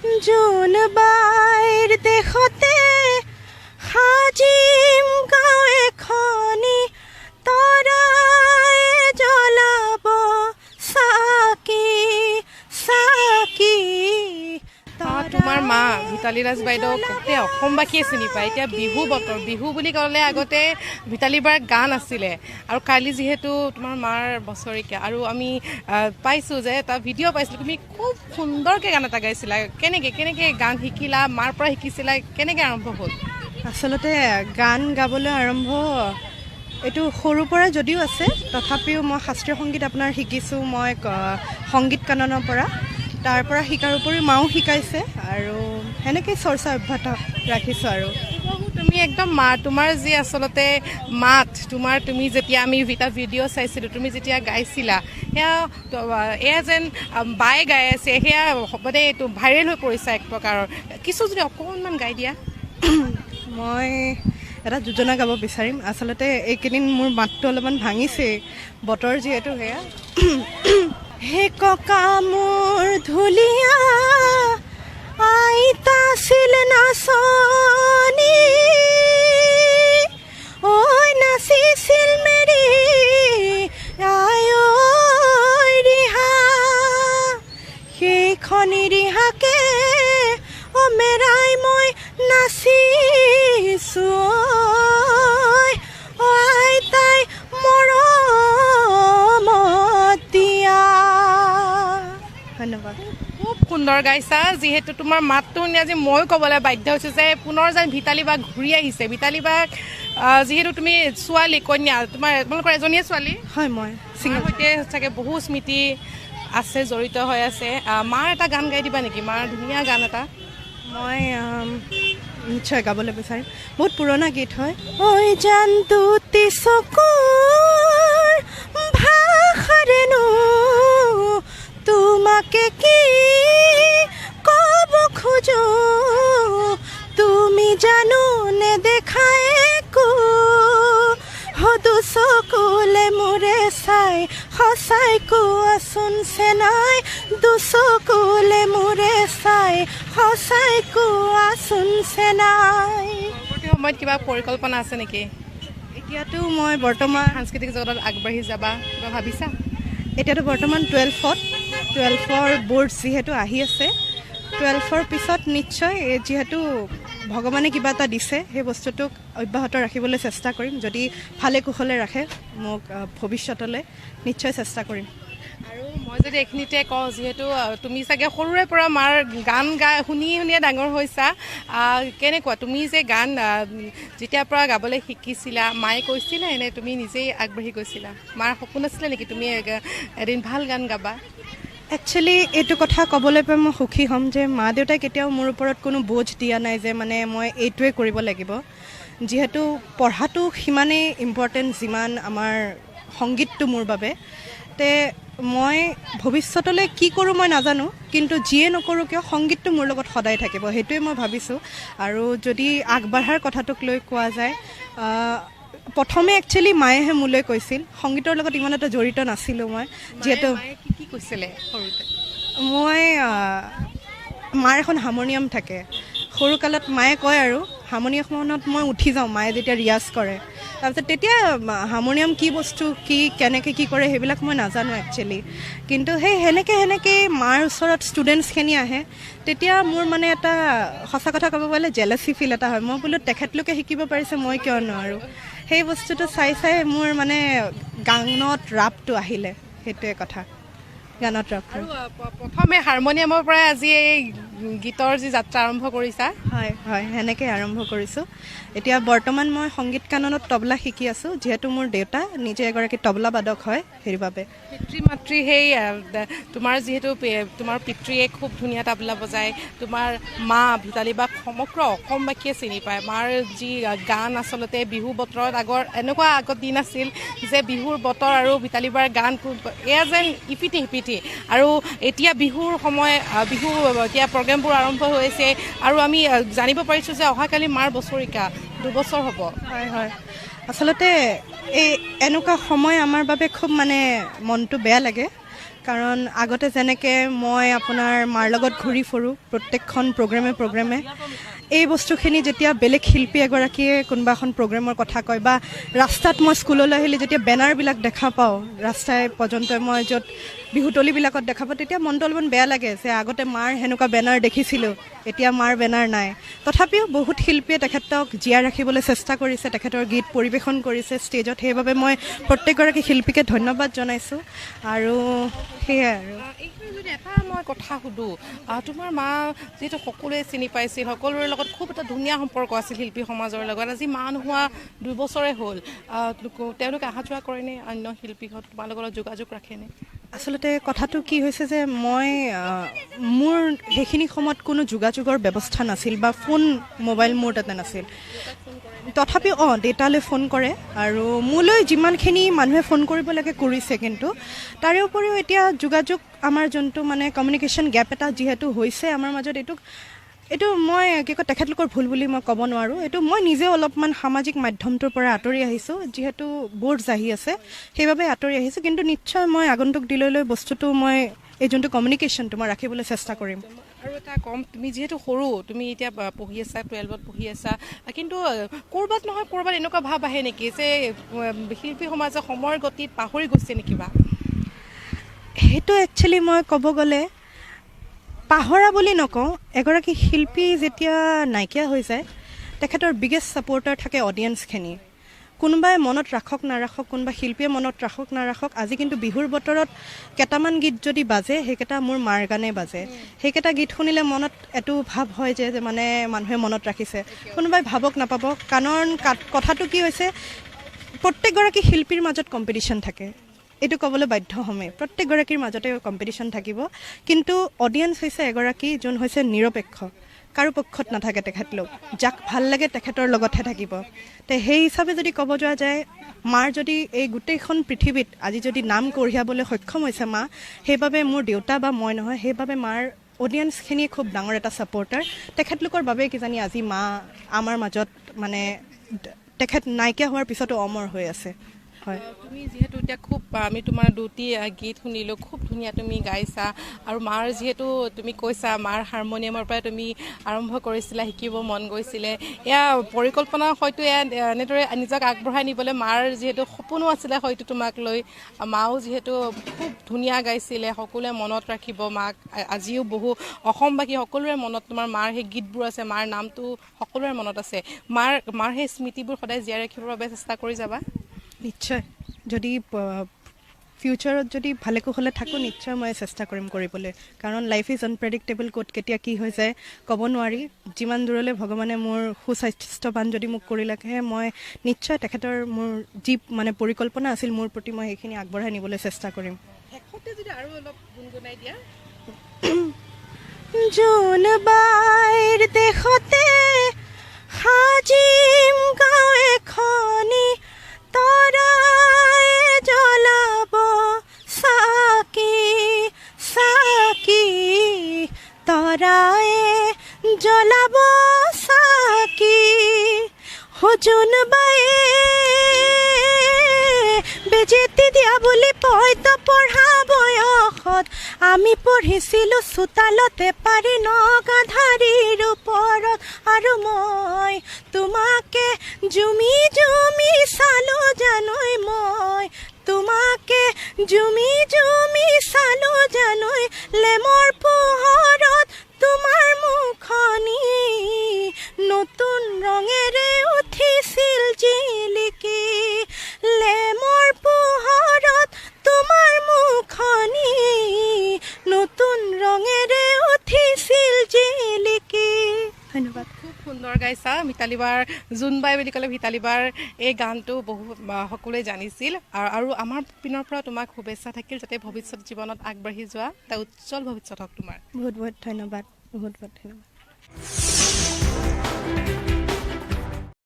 জোন বাইৰ দেশতে সাজিম গাঁও এখনি তৰাই জ্বলাব চাকি চাকি। তোমাৰ মা ভিতালী ৰাজ বাইদেউ গোটেই অসমবাসীয়ে চিনি পায়। এতিয়া বিহু বতৰ, বিহু বুলি ক'লে আগতে ভিতালী বাৰ গান আছিলে, আৰু কালি যিহেতু তোমাৰ মাৰ বছৰেকীয়া, আৰু আমি পাইছোঁ যে এটা ভিডিঅ' পাইছিলোঁ, তুমি খুব সুন্দৰকৈ গান এটা গাইছিলা। কেনেকৈ গান শিকিলা, মাৰ পৰা শিকিছিলা, কেনেকৈ আৰম্ভ হ'ল? আচলতে গান গাবলৈ আৰম্ভ এইটো সৰুৰ পৰা যদিও আছে, তথাপিও মই শাস্ত্ৰীয় সংগীত আপোনাৰ শিকিছোঁ মই সংগীত কাননৰ পৰা। তাৰ পৰা শিকাৰ উপৰিও মাও শিকাইছে, আৰু সেনেকৈ চৰ্চা অব্যাহত ৰাখিছোঁ। আৰু তুমি একদম তোমাৰ যি আচলতে মাত, তুমি যেতিয়া আমি এটা ভিডিঅ' চাইছিলোঁ, তুমি যেতিয়া গাইছিলা, এয়া যেন বায়ে গাই আছে, সেয়া মানে এইটো ভাইৰেল হৈ পৰিছে এক প্ৰকাৰৰ। কিছু যদি অকণমান গাই দিয়া। মই এটা যোজনা গাব বিচাৰিম। আচলতে এইকেইদিন মোৰ মাতটো অলপমান ভাঙিছে, বতৰ যিহেতু। সেয়া হে ককা মোৰ ধুলীয়া আইতা আছিল নাচনী, ঐ নাচিছিল মেৰি আই ৰিহা, সেইখনি ৰিহাকে মেৰাই মই নাচিছোঁ, আইতাই মৰমত দিয়া। ধন্যবাদ। খুব সুন্দৰ গাইছা। যিহেতু তোমাৰ মাতটো শুনি আজি ময়ো ক'বলৈ বাধ্য হৈছোঁ যে পুনৰ যেন ভিতালী বা ঘূৰি আহিছে। ভিতালী বাক যিহেতু তুমি ছোৱালী, কন্যা, তোমালোকৰ এজনীয়ে ছোৱালী? হয়, মই চিঙৰ সৈতে চাগে বহু স্মৃতি আছে, জড়িত হৈ আছে। মাৰ এটা গান গাই দিবা নেকি? মাৰ ধুনীয়া গান এটা। মই নিশ্চয় গাবলৈ বিচাৰিম। বহুত পুৰণা গীত হয়। ঐ জানটো চকুৰ ভাষাৰেনো তোমাকে কি ক'ব খোজো, তুমি জানো নেদেখাই একো, সদু চকুলে মোৰে চাই সঁচাই কোৱাচোন চেনাই, দুচকুলে মোৰে চাই সঁচাই কোৱাচোন চেনাই। পৰৱৰ্তী সময়ত কিবা পৰিকল্পনা আছে নেকি? এতিয়াতো মই বৰ্তমান সাংস্কৃতিক জগতত আগবাঢ়ি যাবা, কিবা ভাবিছা? এতিয়াতো বৰ্তমান 12ৰ বৰ্ড যিহেতু আহি আছে, 12ৰ পিছত নিশ্চয় যিহেতু ভগৱানে কিবা এটা দিছে, সেই বস্তুটোক অব্যাহত ৰাখিবলৈ চেষ্টা কৰিম। যদি ভালে কুশলে ৰাখে মোক ভৱিষ্যতলৈ, নিশ্চয় চেষ্টা কৰিম। আৰু মই যদি এইখিনিতে কওঁ, যিহেতু তুমি চাগে সৰুৰে পৰা মাৰ গান শুনিয়ে ডাঙৰ হৈছা, কেনেকুৱা তুমি যে গান যেতিয়াৰ পৰা গাবলৈ শিকিছিলা, মায়ে কৈছিলা এনে তুমি নিজেই আগবাঢ়ি গৈছিলা? মাৰ সপোন আছিলে নেকি তুমি এদিন ভাল গান গাবা? একচুৱেলি এইটো কথা ক'বলৈ পাই মই সুখী হ'ম যে মা দেউতাই কেতিয়াও মোৰ ওপৰত কোনো বোজ দিয়া নাই যে মানে মই এইটোৱে কৰিব লাগিব। যিহেতু পঢ়াটো সিমানেই ইম্পৰ্টেণ্ট যিমান আমাৰ সংগীতটো মোৰ বাবে। তে মই ভৱিষ্যতলৈ কি কৰোঁ মই নাজানো, কিন্তু যিয়ে নকৰোঁ কিয় সংগীতটো মোৰ লগত সদায় থাকিব, সেইটোৱে মই ভাবিছোঁ। আৰু যদি আগবাঢ়াৰ কথাটোক লৈ কোৱা যায়, প্ৰথমে একচুৱেলি মায়েহে মোলৈ কৈছিল, সংগীতৰ লগত ইমান এটা জড়িত নাছিলোঁ মই। যিহেতু কি কৈছিলে সৰুতে? মই মাৰ এখন হাৰমনিয়াম থাকে, সৰুকালত মায়ে কয় আৰু হাৰমনিয়ামখনত মই উঠি যাওঁ মায়ে যেতিয়া ৰিয়াজ কৰে। তাৰপিছত তেতিয়া হাৰমনিয়াম কি বস্তু, কেনেকৈ কি কৰে সেইবিলাক মই নাজানো একচুৱেলি। কিন্তু সেনেকৈ মাৰ ওচৰত ষ্টুডেণ্টছখিনি আহে, তেতিয়া মোৰ মানে এটা সঁচা কথা ক'ব গ'লে জেলাচি ফিল এটা হয়। মই বোলো তেখেতলোকে শিকিব পাৰিছে, মই কিয় নোৱাৰোঁ। সেই বস্তুটো চাই মোৰ মানে গানত ৰাপটো আহিলে, সেইটোৱে কথা। গানত ৰাপ। আৰু প্ৰথমে হাৰমনিয়ামৰ পৰাই আজি এই গীতৰ যি যাত্ৰা আৰম্ভ কৰিছা? হয়, সেনেকৈ আৰম্ভ কৰিছোঁ। এতিয়া বৰ্তমান মই সংগীত কাননত তবলা শিকি আছোঁ, যিহেতু মোৰ দেউতা নিজে এগৰাকী তবলা বাদক হয়, সেইবাবে। পিতৃ মাতৃ সেই তোমাৰ যিহেতু তোমাৰ পিতৃয়ে খুব ধুনীয়া তবলা বজায়, তোমাৰ মা ভিতালী বাক সমগ্ৰ অসমবাসীয়ে চিনি পায়। মাৰ যি গান আচলতে বিহু বতৰত এনেকুৱা আগত দিন আছিল যে বিহুৰ বতৰ আৰু ভিতালী বাৰ গান এয়া যেন ইপিঠি সিপিঠি। আৰু এতিয়া বিহুৰ বিহু এতিয়া প্ৰগ্ৰেমবোৰ আৰম্ভ হৈছে, আৰু আমি জানিব পাৰিছোঁ যে অহাকালি মাৰ বছৰেকীয়া 2 বছৰ হ'ব। হয়। আচলতে এনেকুৱা সময় আমাৰ বাবে খুব মানে মনটো বেয়া লাগে, কাৰণ আগতে যেনেকৈ মই আপোনাৰ মাৰ লগত ঘূৰি ফুৰোঁ প্ৰত্যেকখন প্ৰগ্ৰেমে এই বস্তুখিনি যেতিয়া বেলেগ শিল্পী এগৰাকীয়ে কোনোবা এখন প্ৰগ্ৰেমৰ কথা কয় বা ৰাস্তাত মই স্কুললৈ আহিলে যেতিয়া বেনাৰবিলাক দেখা পাওঁ ৰাস্তাই পৰ্যন্ত মই য'ত বিহুতলিবিলাকত দেখা পাওঁ তেতিয়া মনটো অলপমান বেয়া লাগে যে আগতে মাৰ সেনেকুৱা বেনাৰ দেখিছিলোঁ এতিয়া মাৰ বেনাৰ নাই তথাপিও বহুত শিল্পীয়ে তেখেতক জীয়াই ৰাখিবলৈ চেষ্টা কৰিছে তেখেতৰ গীত পৰিৱেশন কৰিছে ষ্টেজত সেইবাবে মই প্ৰত্যেকগৰাকী শিল্পীকে ধন্যবাদ জনাইছোঁ আৰু সেয়াই আৰু এইখিনি যদি এটা মই কথা সুধোঁ তোমাৰ মা যিহেতু সকলোৱে চিনি পাইছিল সকলোৰে লগত খুব এটা ধুনীয়া সম্পৰ্ক আছিল শিল্পী সমাজৰ লগত আজি মা নোহোৱা 2 বছৰে হ'ল তেওঁলোকে অহা যোৱা কৰেনে অন্য শিল্পীহঁত তোমাৰ লগত যোগাযোগ ৰাখেনে আচলতে কথাটো কি হৈছে যে মই মোৰ সেইখিনি সময়ত কোনো যোগাযোগৰ ব্যৱস্থা নাছিল বা ফোন মোবাইল মোৰ তাতে নাছিল তথাপিও দেউতালৈ ফোন কৰে আৰু মোলৈ যিমানখিনি মানুহে ফোন কৰিব লাগে কৰিছে কিন্তু তাৰে উপৰিও এতিয়া যোগাযোগ আমাৰ যোনটো মানে কমিউনিকেশ্যন গেপ এটা যিহেতু হৈছে আমাৰ মাজত এইটো মই কি কয় তেখেতলোকৰ ভুল বুলি মই ক'ব নোৱাৰোঁ এইটো মই নিজে অলপমান সামাজিক মাধ্যমটোৰ পৰা আঁতৰি আহিছোঁ যিহেতু বৰ্ডছ আহি আছে সেইবাবে আঁতৰি আহিছোঁ কিন্তু নিশ্চয় মই আগন্তুক দিনলৈ বস্তুটো মই এই যোনটো কমিউনিকেশ্যনটো মই ৰাখিবলৈ চেষ্টা কৰিম আৰু এটা কম তুমি যিহেতু সৰু তুমি এতিয়া পঢ়ি আছা 12ত পঢ়ি আছা কিন্তু ক'ৰবাত নহয় ক'ৰবাত এনেকুৱা ভাৱ আহে নেকি যে শিল্পী সমাজে সময়ৰ গতিত পাহৰি গৈছে নেকি বা সেইটো একচুৱেলি মই ক'ব গ'লে পাহৰা বুলি নকওঁ এগৰাকী শিল্পী যেতিয়া নাইকিয়া হৈ যায় তেখেতৰ বিগেষ্ট ছাপৰ্টাৰ থাকে অডিয়েঞ্চখিনি কোনোবাই মনত ৰাখক নাৰাখক কোনোবা শিল্পীয়ে মনত ৰাখক নাৰাখক আজি কিন্তু বিহুৰ বতৰত কেইটামান গীত যদি বাজে সেইকেইটা মোৰ মাৰ গানে বাজে সেইকেইটা গীত শুনিলে মনত এইটো ভাৱ হয় যে মানে মানুহে মনত ৰাখিছে কোনোবাই ভাবক নাপাব কাৰণ কথাটো কি হৈছে প্ৰত্যেকগৰাকী শিল্পীৰ মাজত কম্পিটিশ্যন থাকে এইটো ক'বলৈ বাধ্য হ'মেই প্ৰত্যেকগৰাকীৰ মাজতে কম্পিটিশ্যন থাকিব কিন্তু অডিয়েঞ্চ হৈছে এগৰাকী যোন হৈছে নিৰপেক্ষ কাৰো পক্ষত নাথাকে তেখেতলোক যাক ভাল লাগে তেখেতৰ লগতহে থাকিব তে সেই হিচাপে যদি ক'ব যোৱা যায় মাৰ যদি এই গোটেইখন পৃথিৱীত আজি যদি নাম কঢ়িয়াবলৈ সক্ষম হৈছে মা সেইবাবে মোৰ দেউতা বা মই নহয় সেইবাবে মাৰ অডিয়েঞ্চখিনি খুব ডাঙৰ এটা ছাপৰ্টাৰ তেখেতলোকৰ বাবে কিজানি আজি মা আমাৰ মাজত মানে তেখেত নাইকিয়া হোৱাৰ পিছতো অমৰ হৈ আছে হয় তুমি যিহেতু এতিয়া খুব আমি তোমাৰ দুটি গীত শুনিলোঁ খুব ধুনীয়া তুমি গাইছা আৰু মাৰ যিহেতু তুমি কৈছা মাৰ হাৰমনিয়ামৰ পৰাই তুমি আৰম্ভ কৰিছিলা শিকিব মন গৈছিলে এয়া পৰিকল্পনা হয়তো এনেদৰে নিজক আগবঢ়াই নিবলৈ মাৰ যিহেতু সপোনো আছিলে হয়তো তোমাক লৈ মাও যিহেতু খুব ধুনীয়া গাইছিলে সকলোৱে মনত ৰাখিব মাক আজিও বহু অসমবাসী সকলোৰে মনত তোমাৰ মাৰ সেই গীতবোৰ আছে মাৰ নামটো সকলোৰে মনত আছে মাৰ সেই স্মৃতিবোৰ সদায় জীয়াই ৰাখিবৰ বাবে চেষ্টা কৰি যাবা নিশ্চয় যদি ফিউচাৰত যদি ভালে কুশলে থাকোঁ নিশ্চয় মই চেষ্টা কৰিম কৰিবলৈ কাৰণ লাইফ ইজ আনপ্ৰেডিক্টেবল ক'ত কেতিয়া কি হৈ যায় ক'ব নোৱাৰি যিমান দূৰলৈ ভগৱানে মোৰ সুস্বাস্থ্যৱান যদি মোক কৰি ৰাখে মই নিশ্চয় তেখেতৰ মোৰ যি মানে পৰিকল্পনা আছিল মোৰ প্ৰতি মই সেইখিনি আগবঢ়াই নিবলৈ চেষ্টা কৰিম শেষতে যদি আৰু অলপ গুণগুণাই দিয়া জোন বাইৰ দেশতে সাজিম গাঁও এখনি তৰাই জ্বলাব চাকি চাকি তৰাই জ্বলাব চাকি জোন বায়ে বেজেতি দিয়া বুলি পইতা পঢ়া বয়সত আমি পঢ়িছিলোঁ চোতালতে পাৰি নগাধাৰীৰ ওপৰত আৰু মই তোমাকে জুমি জুমি চালোঁ জানৈ মই তোমাকে জুমি জুমি চালোঁ জানৈ লেমৰ পোহৰত তোমাৰ মুখনি নতুন ৰঙেৰে উঠিছিল জিলিকি লেমৰ পোহৰত তোমাৰ মুখনি নতুন ৰঙেৰে উঠিছিল জিলিকি ধন্যবাদ খুব সুন্দৰ গাইছা মিতালীবাৰ জোনবাই বুলি ক'লে মিতালীবাৰ এই গানটো বহু সকলোৱে জানিছিল আৰু আমাৰ পিনৰ পৰা তোমাক শুভেচ্ছা থাকিল যাতে ভৱিষ্যত জীৱনত আগবাঢ়ি যোৱা এটা উজ্জ্বল ভৱিষ্যত হওক তোমাৰ বহুত বহুত ধন্যবাদ বহুত বহুত ধন্যবাদ